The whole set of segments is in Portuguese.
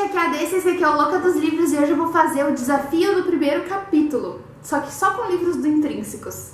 aqui é a Desse, esse aqui é o Louca dos Livros e hoje eu vou fazer o desafio do primeiro capítulo, só que só com livros do Intrínsecos.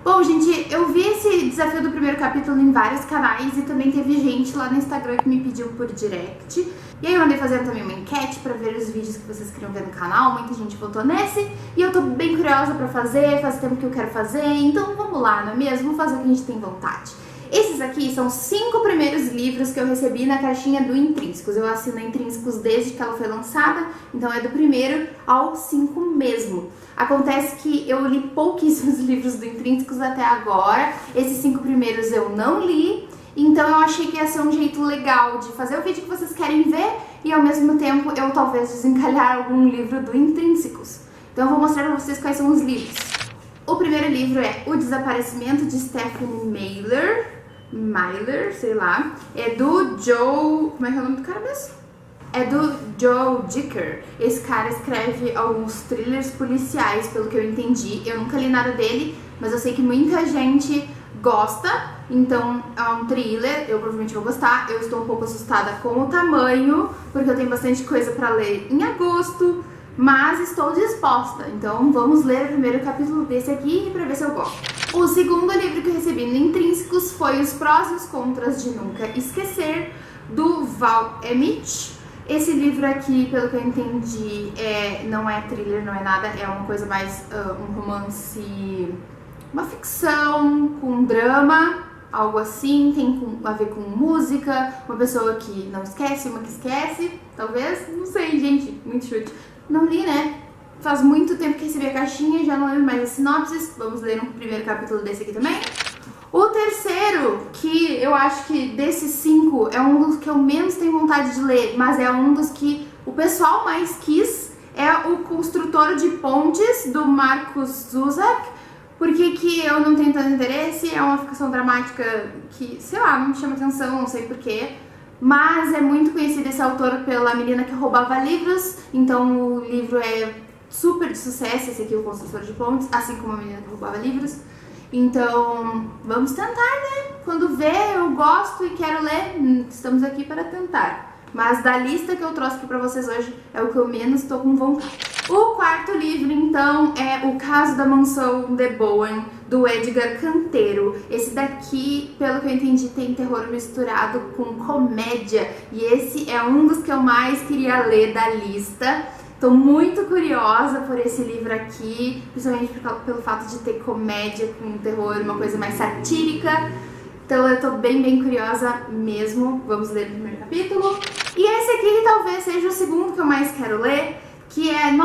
Bom, gente, eu vi esse desafio do primeiro capítulo em vários canais e também teve gente lá no Instagram que me pediu por direct. E aí eu andei fazendo também uma enquete pra ver os vídeos que vocês queriam ver no canal, muita gente votou nesse. E eu tô bem curiosa pra fazer, faz tempo que eu quero fazer, então vamos lá, não é mesmo? Vamos fazer o que a gente tem vontade. Esses aqui são 5 primeiros livros que eu recebi na caixinha do Intrínsecos. Eu assino a Intrínsecos desde que ela foi lançada, então é do primeiro ao 5 mesmo. Acontece que eu li pouquíssimos livros do Intrínsecos até agora, esses 5 primeiros eu não li, então eu achei que ia ser um jeito legal de fazer o vídeo que vocês querem ver e ao mesmo tempo eu talvez desencalhar algum livro do Intrínsecos. Então eu vou mostrar pra vocês quais são os livros. O primeiro livro é O Desaparecimento de Stephanie Meyer, sei lá, é do Joe... como é que é o nome do cara mesmo? É do Joe Dicker. Esse cara escreve alguns thrillers policiais, pelo que eu entendi. Eu nunca li nada dele, mas eu sei que muita gente gosta. Então é um thriller, eu provavelmente vou gostar. Eu estou um pouco assustada com o tamanho, porque eu tenho bastante coisa pra ler em agosto, mas estou disposta. Então vamos ler o primeiro capítulo desse aqui pra ver se eu gosto. O segundo livro que eu recebi no Intrínsecos foi Os Prós e os Contras de Nunca Esquecer, do Val Emmett. Esse livro aqui, pelo que eu entendi, não é thriller, não é nada, é uma coisa mais um romance, uma ficção com drama, algo assim, tem a ver com música, uma pessoa que não esquece, uma que esquece, talvez, não sei, gente, muito chute. Não li, né? Faz muito tempo que recebi a caixinha, já não lembro mais as sinopses, vamos ler um primeiro capítulo desse aqui também. O terceiro, que eu acho que desses 5 é um dos que eu menos tenho vontade de ler, mas é um dos que o pessoal mais quis, é O Construtor de Pontes, do Markus Zusak. Por que eu não tenho tanto interesse? É uma ficção dramática que, sei lá, não me chama atenção, não sei porquê. Mas é muito conhecido esse autor pela menina que roubava livros, então o livro é super de sucesso, esse aqui, O Construtor de Pontes, assim como a menina que roubava livros. Então, vamos tentar, né? Quando ver, eu gosto e quero ler, estamos aqui para tentar. Mas da lista que eu trouxe aqui pra vocês hoje, é o que eu menos tô com vontade. O quarto livro, então, é O Caso da Mansão de Bowen, do Edgar Canteiro. Esse daqui, pelo que eu entendi, tem terror misturado com comédia. E esse é um dos que eu mais queria ler da lista. Tô muito curiosa por esse livro aqui, principalmente pelo fato de ter comédia com terror, uma coisa mais satírica. Então eu tô bem curiosa mesmo. Vamos ler o primeiro capítulo. E esse aqui talvez seja o segundo que eu mais quero ler, que é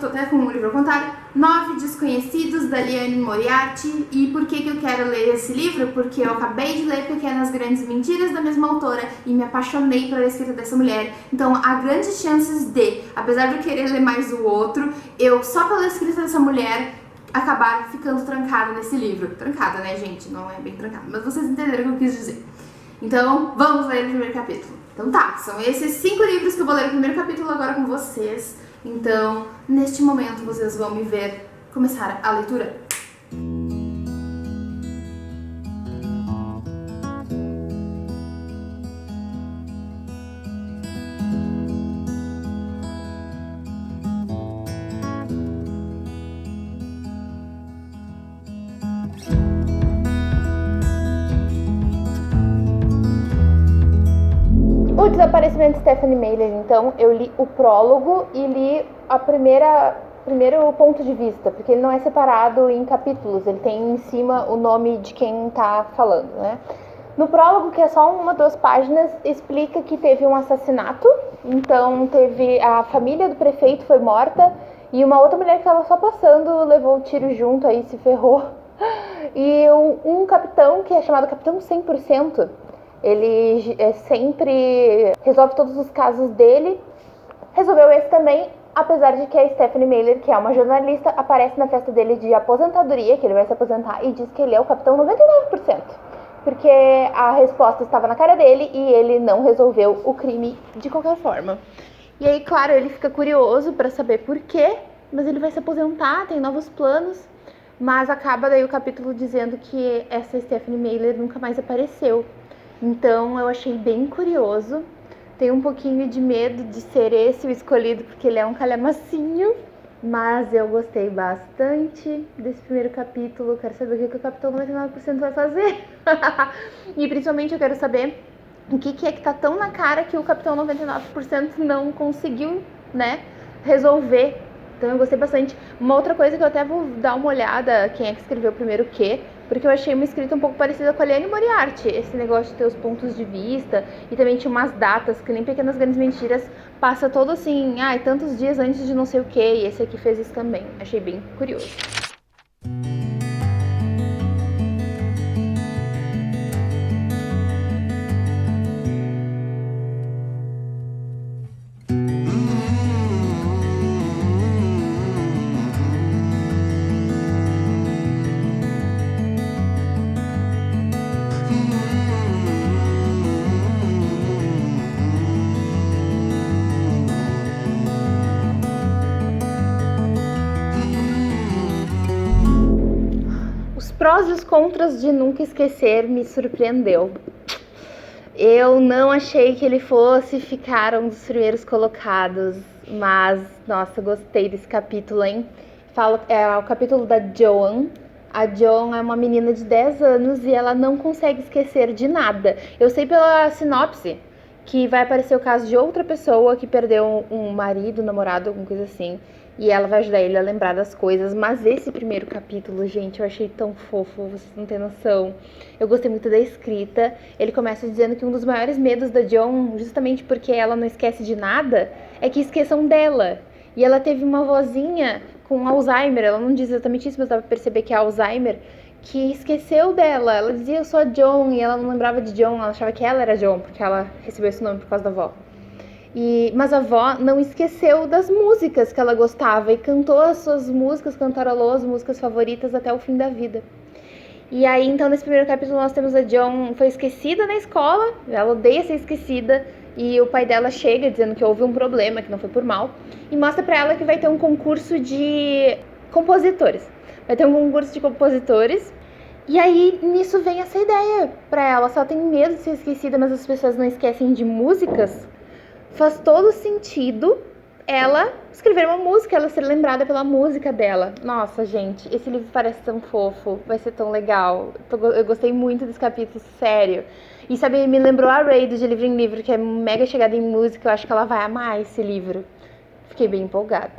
tô até com o livro ao contrário, 9 Desconhecidos, da Liane Moriarty. E por que eu quero ler esse livro? Porque eu acabei de ler Pequenas Grandes Mentiras, da mesma autora, e me apaixonei pela escrita dessa mulher. Então há grandes chances de, apesar de eu querer ler mais o outro, eu só pela escrita dessa mulher acabar ficando trancada nesse livro. Trancada, né, gente? Não é bem trancada, mas vocês entenderam o que eu quis dizer. Então vamos ler o primeiro capítulo. Então tá, são esses 5 livros que eu vou ler o primeiro capítulo agora com vocês. Então, neste momento, vocês vão me ver começar a leitura. O Desaparecimento de Stephanie Meyer, então, eu li o prólogo e li a primeiro ponto de vista, porque ele não é separado em capítulos, ele tem em cima o nome de quem tá falando, né? No prólogo, que é só 1 ou 2 páginas, explica que teve um assassinato, então a família do prefeito foi morta e uma outra mulher que estava só passando levou o tiro junto, aí se ferrou. E um capitão, que é chamado Capitão 100%, ele sempre resolve todos os casos dele. Resolveu esse também, apesar de que a Stephanie Meyer, que é uma jornalista, aparece na festa dele de aposentadoria, que ele vai se aposentar, e diz que ele é o capitão 99%. Porque a resposta estava na cara dele e ele não resolveu o crime de qualquer forma. E aí, claro, ele fica curioso para saber por quê, mas ele vai se aposentar, tem novos planos. mas acaba daí o capítulo dizendo que essa Stephenie Meyer nunca mais apareceu. Então eu achei bem curioso. Tenho um pouquinho de medo de ser esse o escolhido, porque ele é um calhamacinho, mas eu gostei bastante desse primeiro capítulo. Quero saber o que o Capitão 99% vai fazer. E principalmente eu quero saber o que é que tá tão na cara que o Capitão 99% não conseguiu, né, resolver. Então eu gostei bastante. Uma outra coisa que eu até vou dar uma olhada, quem é que escreveu primeiro o quê, porque eu achei uma escrita um pouco parecida com a Liane Moriarty, esse negócio de ter os pontos de vista, e também tinha umas datas, que nem Pequenas Grandes Mentiras, passa todo assim, tantos dias antes de não sei o quê, e esse aqui fez isso também. Achei bem curioso. Prós e os contras de Nunca Esquecer me surpreendeu. Eu não achei que ele fosse ficar um dos primeiros colocados, mas, nossa, gostei desse capítulo, hein? É o capítulo da Joan. A Joan é uma menina de 10 anos e ela não consegue esquecer de nada. Eu sei pela sinopse que vai aparecer o caso de outra pessoa que perdeu um marido, um namorado, alguma coisa assim. E ela vai ajudar ele a lembrar das coisas. Mas esse primeiro capítulo, gente, eu achei tão fofo, vocês não têm noção. Eu gostei muito da escrita. Ele começa dizendo que um dos maiores medos da Joan, justamente porque ela não esquece de nada, é que esqueçam dela. E ela teve uma vozinha com Alzheimer, ela não diz exatamente isso, mas dá pra perceber que é Alzheimer, que esqueceu dela. Ela dizia, eu sou a Joan, e ela não lembrava de Joan, ela achava que ela era Joan, porque ela recebeu esse nome por causa da avó. Mas a avó não esqueceu das músicas que ela gostava e cantou as suas músicas, cantarolou as músicas favoritas até o fim da vida. E aí, então, nesse primeiro capítulo nós temos a Joan, foi esquecida na escola, ela odeia ser esquecida, e o pai dela chega dizendo que houve um problema, que não foi por mal, e mostra pra ela que vai ter um concurso de compositores. Vai ter um concurso de compositores, e aí nisso vem essa ideia pra ela, se ela tem medo de ser esquecida, mas as pessoas não esquecem de músicas, faz todo sentido ela escrever uma música, ela ser lembrada pela música dela. Nossa, gente, esse livro parece tão fofo, vai ser tão legal. Eu gostei muito desse capítulo, sério. E sabe, me lembrou a Ray do De Livro em Livro, que é mega chegada em música, eu acho que ela vai amar esse livro. Fiquei bem empolgada.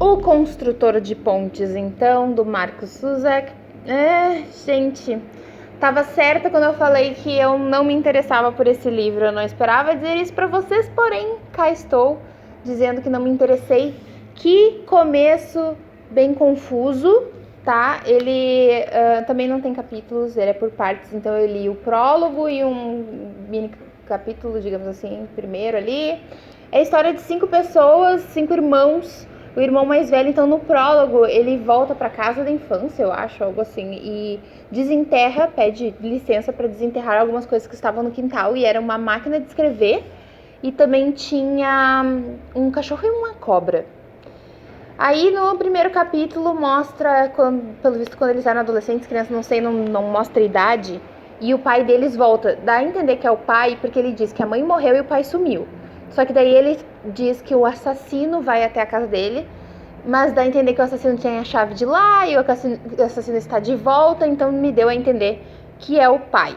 O Construtor de Pontes, então, do Marcus Zusak. Gente, tava certa quando eu falei que eu não me interessava por esse livro. Eu não esperava dizer isso pra vocês, porém, cá estou, dizendo que não me interessei. Que começo bem confuso, tá? Ele também não tem capítulos, ele é por partes. Então eu li o prólogo e um mini capítulo, digamos assim, primeiro ali. É a história de 5 pessoas, 5 irmãos. O irmão mais velho, então, no prólogo, ele volta para casa da infância, eu acho, algo assim, e desenterra, pede licença para desenterrar algumas coisas que estavam no quintal, e era uma máquina de escrever, e também tinha um cachorro e uma cobra. Aí, no primeiro capítulo, mostra, pelo visto, quando eles eram adolescentes, crianças, não sei, não mostra a idade, e o pai deles volta. Dá a entender que é o pai, porque ele diz que a mãe morreu e o pai sumiu. Só que daí ele diz que o assassino vai até a casa dele, mas dá a entender que o assassino tem a chave de lá e o assassino está de volta, então me deu a entender que é o pai.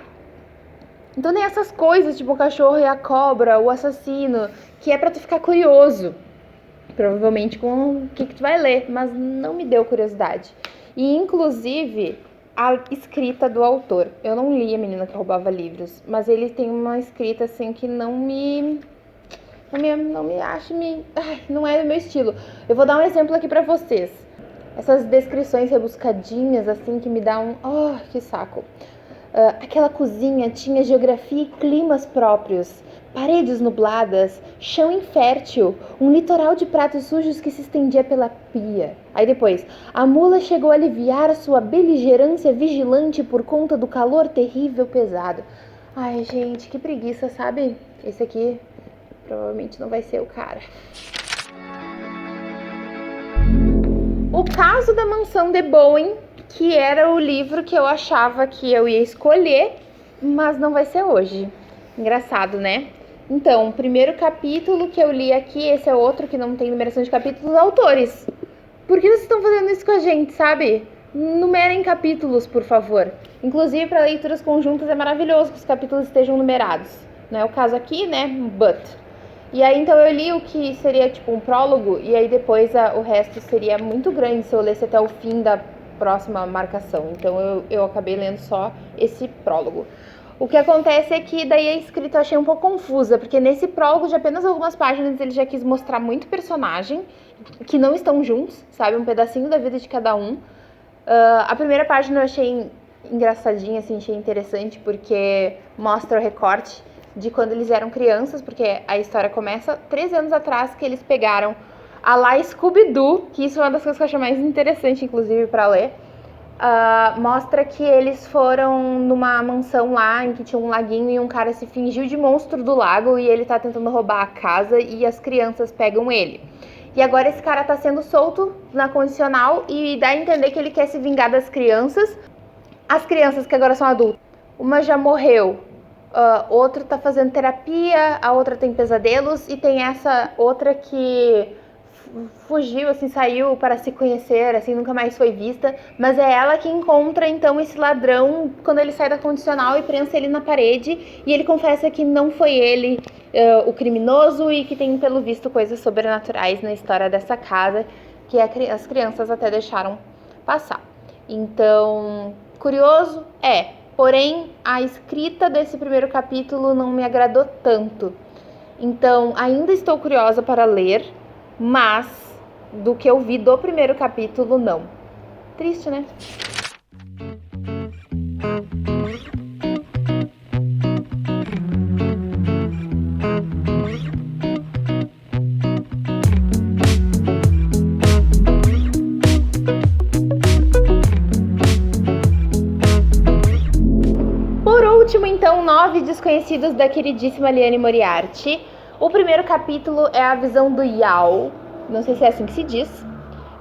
Então tem essas coisas, tipo o cachorro e a cobra, o assassino, que é pra tu ficar curioso, provavelmente com o que tu vai ler, mas não me deu curiosidade. E inclusive a escrita do autor, eu não li A Menina que Roubava Livros, mas ele tem uma escrita assim que não é do meu estilo. Eu vou dar um exemplo aqui pra vocês. Essas descrições rebuscadinhas, assim, que me dá que saco. Aquela cozinha tinha geografia e climas próprios. Paredes nubladas, chão infértil, um litoral de pratos sujos que se estendia pela pia. Aí depois, a mula chegou a aliviar sua beligerância vigilante por conta do calor terrível pesado. Ai, gente, que preguiça, sabe? Esse aqui provavelmente não vai ser o cara. O Caso da Mansão de Bowen, que era o livro que eu achava que eu ia escolher, mas não vai ser hoje. Engraçado, né? Então, o primeiro capítulo que eu li aqui, esse é outro que não tem numeração de capítulos, autores. Por que vocês estão fazendo isso com a gente, sabe? Numerem capítulos, por favor. Inclusive, para leituras conjuntas é maravilhoso que os capítulos estejam numerados. Não é o caso aqui, né? But. E aí, então, eu li o que seria, tipo, um prólogo, e aí depois o resto seria muito grande se eu lesse até o fim da próxima marcação. Então, eu acabei lendo só esse prólogo. O que acontece é que daí a escrita eu achei um pouco confusa, porque nesse prólogo de apenas algumas páginas ele já quis mostrar muito personagem, que não estão juntos, sabe? Um pedacinho da vida de cada um. A primeira página eu achei engraçadinha, assim, achei interessante, porque mostra o recorte de quando eles eram crianças, porque a história começa 13 anos atrás, que eles pegaram a lá Scooby-Doo, que isso é uma das coisas que eu achei mais interessante, inclusive, para ler. Mostra que eles foram numa mansão lá em que tinha um laguinho e um cara se fingiu de monstro do lago e ele tá tentando roubar a casa e as crianças pegam ele. E agora esse cara tá sendo solto na condicional e dá a entender que ele quer se vingar das crianças. As crianças que agora são adultas, uma já morreu, outra tá fazendo terapia, a outra tem pesadelos e tem essa outra que fugiu, assim, saiu para se conhecer, assim, nunca mais foi vista, mas é ela que encontra, então, esse ladrão quando ele sai da condicional e prensa ele na parede, e ele confessa que não foi ele o criminoso e que tem, pelo visto, coisas sobrenaturais na história dessa casa, que as crianças até deixaram passar. Então, curioso? Porém, a escrita desse primeiro capítulo não me agradou tanto. Então, ainda estou curiosa para ler, mas do que eu vi do primeiro capítulo, não. Triste, né? Por último, então, 9 Desconhecidos da queridíssima Liane Moriarty. O primeiro capítulo é a visão do Yao, não sei se é assim que se diz,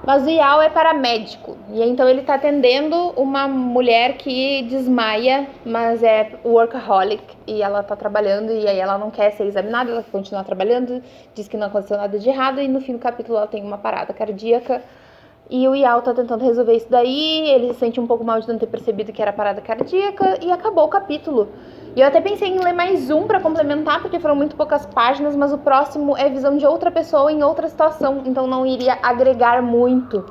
mas o Yao é paramédico, e então ele está atendendo uma mulher que desmaia, mas é workaholic, e ela está trabalhando, e aí ela não quer ser examinada, ela continua trabalhando, diz que não aconteceu nada de errado, e no fim do capítulo ela tem uma parada cardíaca, e o Yao tá tentando resolver isso daí, ele se sente um pouco mal de não ter percebido que era parada cardíaca, e acabou o capítulo. E eu até pensei em ler mais um para complementar, porque foram muito poucas páginas, mas o próximo é visão de outra pessoa em outra situação, então não iria agregar muito.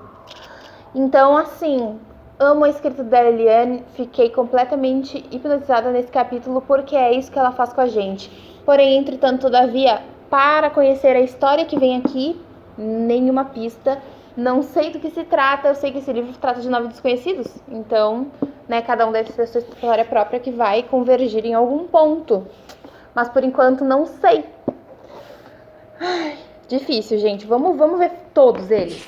Então, assim, amo a escrita da Liane, fiquei completamente hipnotizada nesse capítulo, porque é isso que ela faz com a gente. Porém, entretanto, todavia, para conhecer a história que vem aqui, nenhuma pista. Não sei do que se trata, eu sei que esse livro trata de 9 desconhecidos, então, né, cada um deve ter sua história própria que vai convergir em algum ponto. Mas por enquanto não sei. Ai, difícil, gente. Vamos ver todos eles.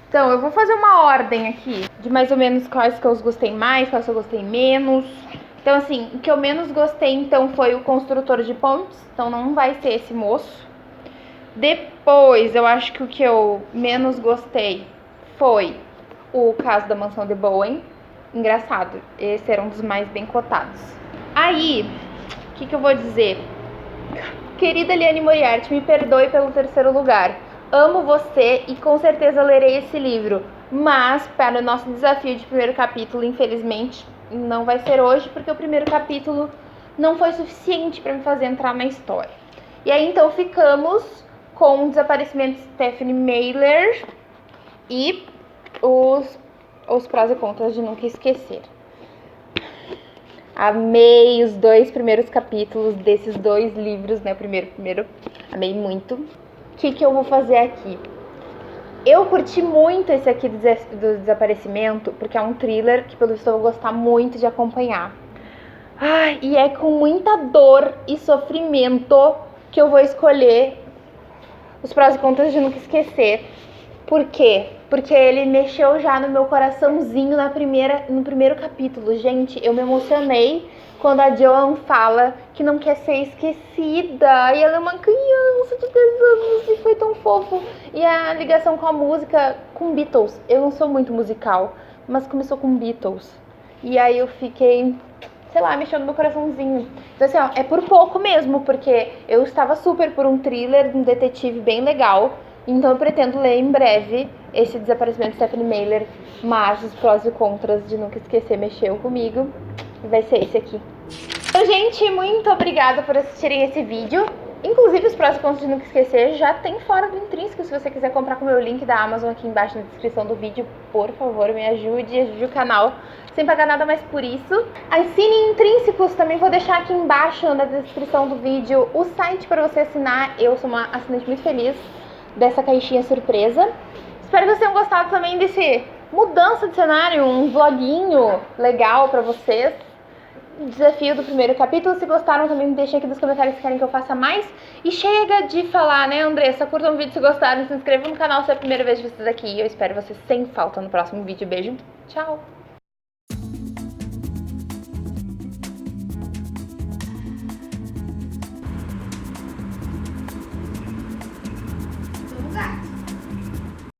Então, eu vou fazer uma ordem aqui de mais ou menos quais que eu gostei mais, quais que eu gostei menos. Então, assim, o que eu menos gostei, então, foi o Construtor de Pontes. Então, não vai ser esse moço. Depois, eu acho que o que eu menos gostei foi o Caso da Mansão de Bowen. Engraçado, esse era um dos mais bem cotados. Aí, o que eu vou dizer? Querida Liane Moriarty, me perdoe pelo terceiro lugar. Amo você e com certeza lerei esse livro. Mas, para o nosso desafio de primeiro capítulo, infelizmente, não vai ser hoje, porque o primeiro capítulo não foi suficiente para me fazer entrar na história. E aí, então, ficamos com o desaparecimento de Stephanie Mailer e os prós e contras de Nunca Esquecer. Amei os 2 primeiros capítulos desses 2 livros, né? Primeiro, amei muito. O que eu vou fazer aqui? Eu curti muito esse aqui do Desaparecimento, porque é um thriller que, pelo visto, eu vou gostar muito de acompanhar. E é com muita dor e sofrimento que eu vou escolher os prós e contras de Nunca Esquecer. Por quê? Porque ele mexeu já no meu coraçãozinho no primeiro capítulo. Gente, eu me emocionei quando a Joan fala que não quer ser esquecida. E ela é uma criança de 10 anos e foi tão fofo. E a ligação com a música, com Beatles. Eu não sou muito musical, mas começou com Beatles. E aí eu fiquei, sei lá, mexendo no meu coraçãozinho. Então assim, ó, é por pouco mesmo, porque eu estava super por um thriller, um detetive bem legal. Então eu pretendo ler em breve esse Desaparecimento de Stephanie Meyer, mas os prós e contras de Nunca Esquecer mexeu comigo. E vai ser esse aqui. Então, gente, muito obrigada por assistirem esse vídeo. Inclusive, os prós e contras de Nunca Esquecer já tem fora do Intrínseco. Se você quiser comprar com o meu link da Amazon aqui embaixo na descrição do vídeo, por favor, me ajude o canal, sem pagar nada mais por isso. Assine Intrínsecos, também vou deixar aqui embaixo na descrição do vídeo o site para você assinar. Eu sou uma assinante muito feliz dessa caixinha surpresa. Espero que vocês tenham gostado também desse mudança de cenário, um vloguinho legal pra vocês. Desafio do primeiro capítulo. Se gostaram, também me deixem aqui nos comentários se querem que eu faça mais. E chega de falar, né, Andressa? Curtam o vídeo se gostaram, se inscrevam no canal se é a primeira vez de vocês aqui. Eu espero vocês sem falta no próximo vídeo. Beijo, tchau!